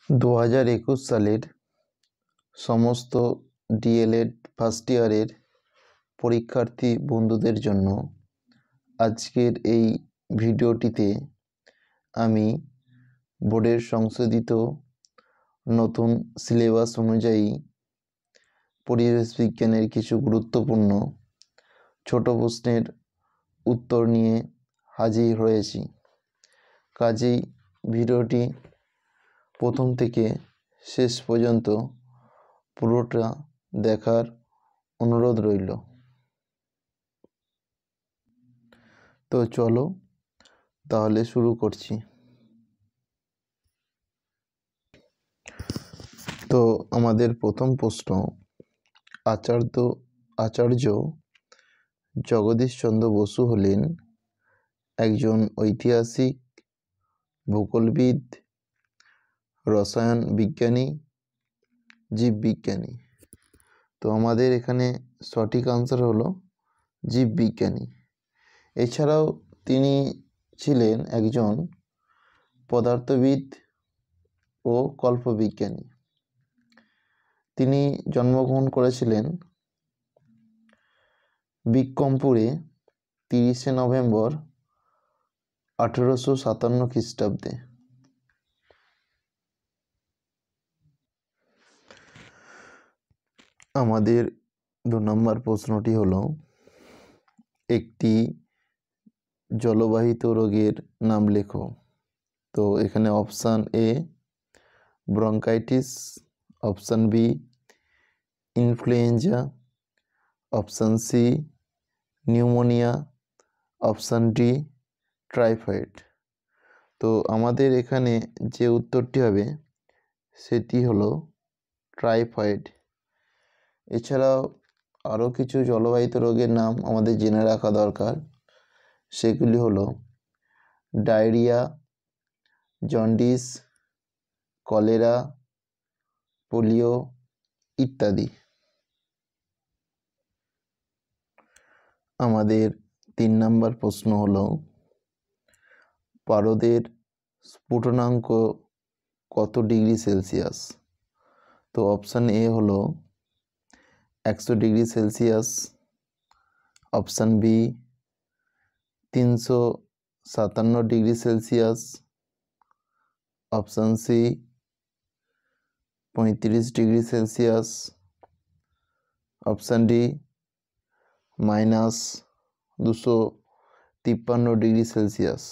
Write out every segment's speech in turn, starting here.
2021 সালের সমস্ত D.El.Ed first ইয়ারের পরীক্ষার্থী বন্ধুদের জন্য আজকের এই ভিডিওটিতে আমি বোর্ডের সংশোধিত নতুন সিলেবাস অনুযায়ী পরিবেশ বিজ্ঞানের কিছু গুরুত্বপূর্ণ ছোট প্রশ্নের উত্তর নিয়ে হাজির হয়েছি। কাজেই ভিডিওটি প্রথম থেকে শেষ পর্যন্ত পুরোটা দেখার অনুরোধ রইল। তো চলো তাহলে শুরু করছি। তো আমাদের প্রথম প্রশ্ন, আচার্য জগদীশচন্দ্র বসু হলেন একজন ঐতিহাসিক, ভূগোলবিদ, রসায়ন বিজ্ঞানী, জীববিজ্ঞানী। তো আমাদের এখানে সঠিক আনসার হলো জীববিজ্ঞানী। এছাড়াও তিনি ছিলেন একজন পদার্থবিদ ও কল্পবিজ্ঞানী। তিনি জন্মগ্রহণ করেছিলেন বিক্রমপুরে 30শে নভেম্বর 1857 খ্রিস্টাব্দে। আমাদের 2 নম্বর প্রশ্নটি হলো, একটি জলবাহিত রোগের নাম লেখো। তো এখানে option A bronchitis, option B influenza, option C pneumonia, option D typhoid. তো আমাদের এখানে যে উত্তরটি হবে সেটি হলো টাইফয়েড। এছাড়াও আরও কিছু জলবাহিত রোগের নাম আমাদের জেনে রাখা দরকার। সেগুলি হলো ডায়রিয়া, জন্ডিস, কলেরা, পোলিও ইত্যাদি। আমাদের 3 নম্বর প্রশ্ন হলো, পারদের স্ফুটনাঙ্ক কত ডিগ্রি সেলসিয়াস? তো অপশান এ হলো 100 degree Celsius, option B 357 degree Celsius, option C 35 degree Celsius, option D -253 degree Celsius.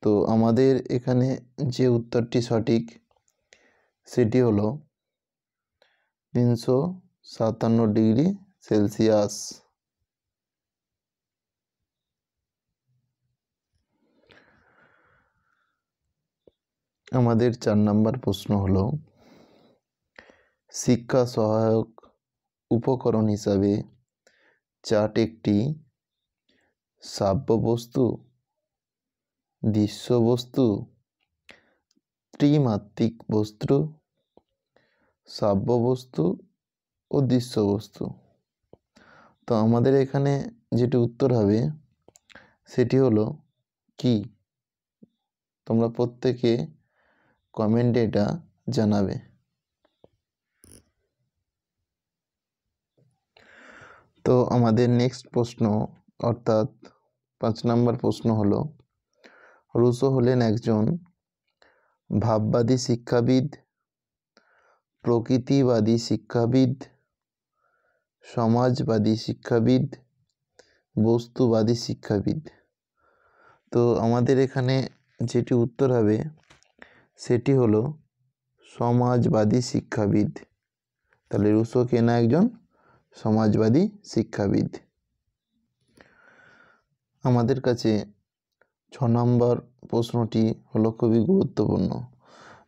তো আমাদের এখানে যে উত্তরটি সঠিক সেটি হলো 357 ডিগ্রি সেলসিয়াস। আমাদের 4 নম্বর প্রশ্ন হলো, শিক্ষা সহায়ক উপকরণ হিসাবে চার্ট একটি শ্রাব্য বস্তু, দৃশ্য বস্তু, ত্রিমাত্রিক বস্তু, শ্রাব্য বস্তু ও দৃশ্য বস্তু। তো আমাদের এখানে যেটি উত্তর হবে সেটি হলো কি? তোমরা প্রত্যেকে কমেন্টে এটা জানাবে। তো আমাদের নেক্সট প্রশ্ন অর্থাৎ 5 নম্বর প্রশ্ন হলো, রুসো হলেন একজন ভাববাদী শিক্ষাবিদ, প্রকৃতিবাদী শিক্ষাবিদ, সমাজবাদী শিক্ষাবিদ, বস্তুবাদী শিক্ষাবিদ। তো আমাদের এখানে যেটি উত্তর হবে সেটি হলো সমাজবাদী শিক্ষাবিদ। তাহলে রুসো কেনা একজন সমাজবাদী শিক্ষাবিদ। আমাদের কাছে 6 নম্বর প্রশ্নটি হলো খুবই গুরুত্বপূর্ণ।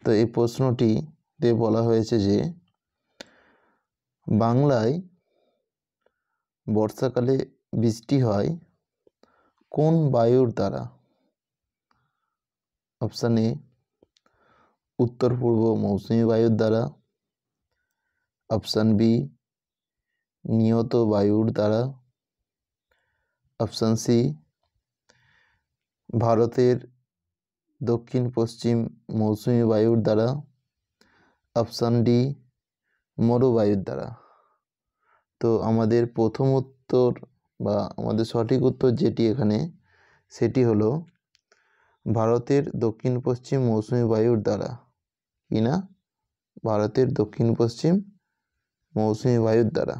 তো এই প্রশ্নটিতে বলা হয়েছে যে বাংলায় বর্ষাকালে বৃষ্টি হয় কোন বায়ুর দ্বারা? অপশান এ উত্তর পূর্ব মৌসুমী বায়ুর দ্বারা, অপশান বি নিয়ত বায়ুর দ্বারা, অপশান সি ভারতের দক্ষিণ পশ্চিম মৌসুমী বায়ুর দ্বারা, অপশান ডি মরুবায়ুর দ্বারা। তো আমাদের প্রথম উত্তর বা আমাদের সঠিক উত্তর যেটি এখানে সেটি হলো ভারতের দক্ষিণ পশ্চিম মৌসুমী বায়ুর দ্বারা। কি না? ভারতের দক্ষিণ পশ্চিম মৌসুমী বায়ুর দ্বারা।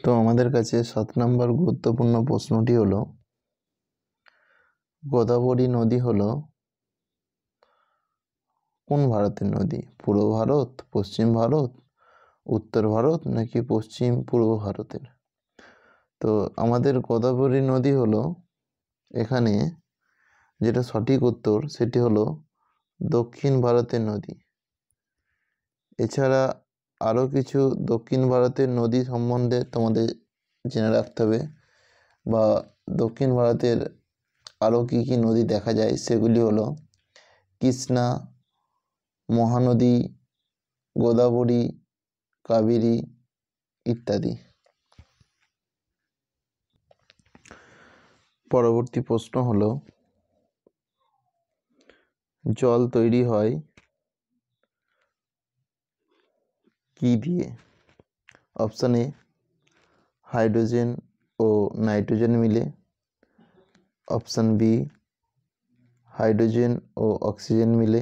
তো আমাদের কাছে 7 নম্বর গুরুত্বপূর্ণ প্রশ্নটি হলো গোদাবরী নদী হলো কোন ভারতের নদী? পূর্ব ভারত, পশ্চিম ভারত, উত্তর ভারত নাকি পশ্চিম পূর্ব ভারতের? তো আমাদের গোদাবরী নদী হলো এখানে যেটা সঠিক উত্তর সেটি হলো দক্ষিণ ভারতের নদী। এছাড়া আরও কিছু দক্ষিণ ভারতের নদী সম্বন্ধে তোমাদের জেনে রাখতে হবে, বা দক্ষিণ ভারতের আরও কী কী নদী দেখা যায় সেগুলি হলো কৃষ্ণা, মহানদী, গোদাবরী, কাবেরী ইত্যাদি। পরবর্তী প্রশ্ন হলো জল তৈরি হয় কি দিয়ে? অপশান এ হাইড্রোজেন ও নাইট্রোজেন মিলে, অপশান বি হাইড্রোজেন ও অক্সিজেন মিলে,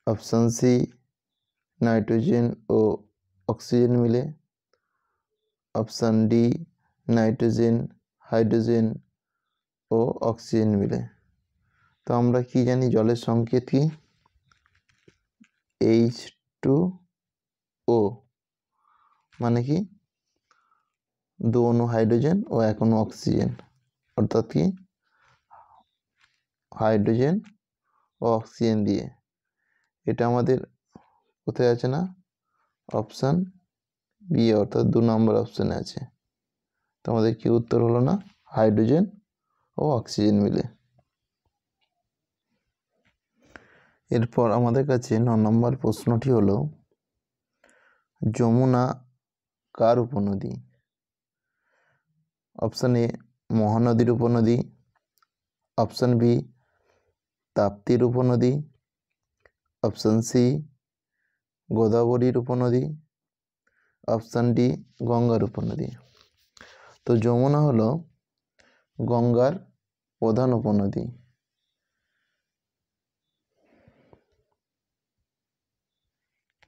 অপশান সি নাইট্রোজেন ও অক্সিজেন মিলে, অপশান ডি নাইট্রোজেন, হাইড্রোজেন ও অক্সিজেন মিলে। তো আমরা কি জানি জলের সংকেত কি? H2O, মানে কি 2 অণু হাইড্রোজেন ও 1 অণু অক্সিজেন, অর্থাৎ কি হাইড্রোজেন ও অক্সিজেন দিয়ে। এটা আমাদের কোথায় আছে না? অপশান বি, অর্থাৎ 2 নম্বর অপশানে আছে। তো আমাদের কি উত্তর হলো না? হাইড্রোজেন ও অক্সিজেন মিলে। এরপর আমাদের কাছে 9 নম্বর প্রশ্নটি হলো যমুনা কার উপনদী? অপশান এ মহানদীর উপনদী, অপশান বি তাপ্তির উপনদী, অপশান সি গোদাবরীর উপনদী, অপশান ডি গঙ্গার উপনদী। তো যমুনা হলো গঙ্গার প্রধান উপনদী।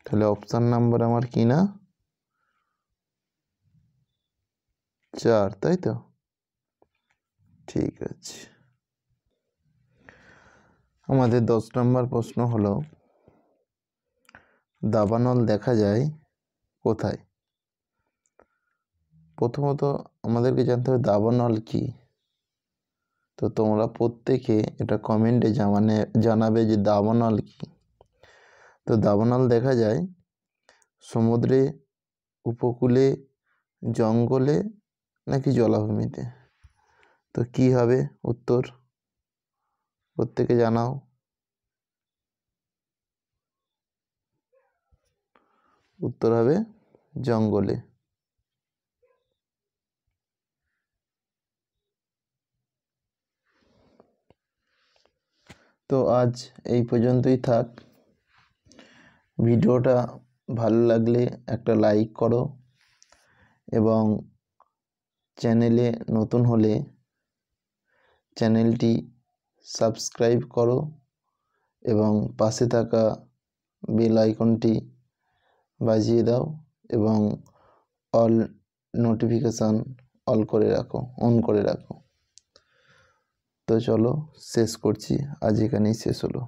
তাহলে অপশান নাম্বার আমার কি না? 4, তাই তো? ঠিক আছে। আমাদের 10 নম্বর প্রশ্ন হলো দাবানল দেখা যায় কোথায়? প্রথমত আমাদেরকে জানতে হবে দাবানল কি। তো তোমরা প্রত্যেকে এটা কমেন্টে জানাবে যে দাবানল কি। তো দাবানল দেখা যায় সমুদ্রে, উপকূলে, জঙ্গলে নাকি জলাভূমিতে? তো কি হবে উত্তর? প্রত্যেকে জানাও। উত্তর হবে জঙ্গলে। তো আজ এই পর্যন্তই থাক। ভিডিওটা ভালো লাগলে একটা লাইক করো এবং চ্যানেলে নতুন হলে চ্যানেলটি সাবস্ক্রাইব করো এবং পাশে থাকা বেল আইকনটি বাজিয়ে দাও এবং অল নোটিফিকেশান অন করে রাখো। তো চলো শেষ করছি, আজ এখানেই শেষ হলো।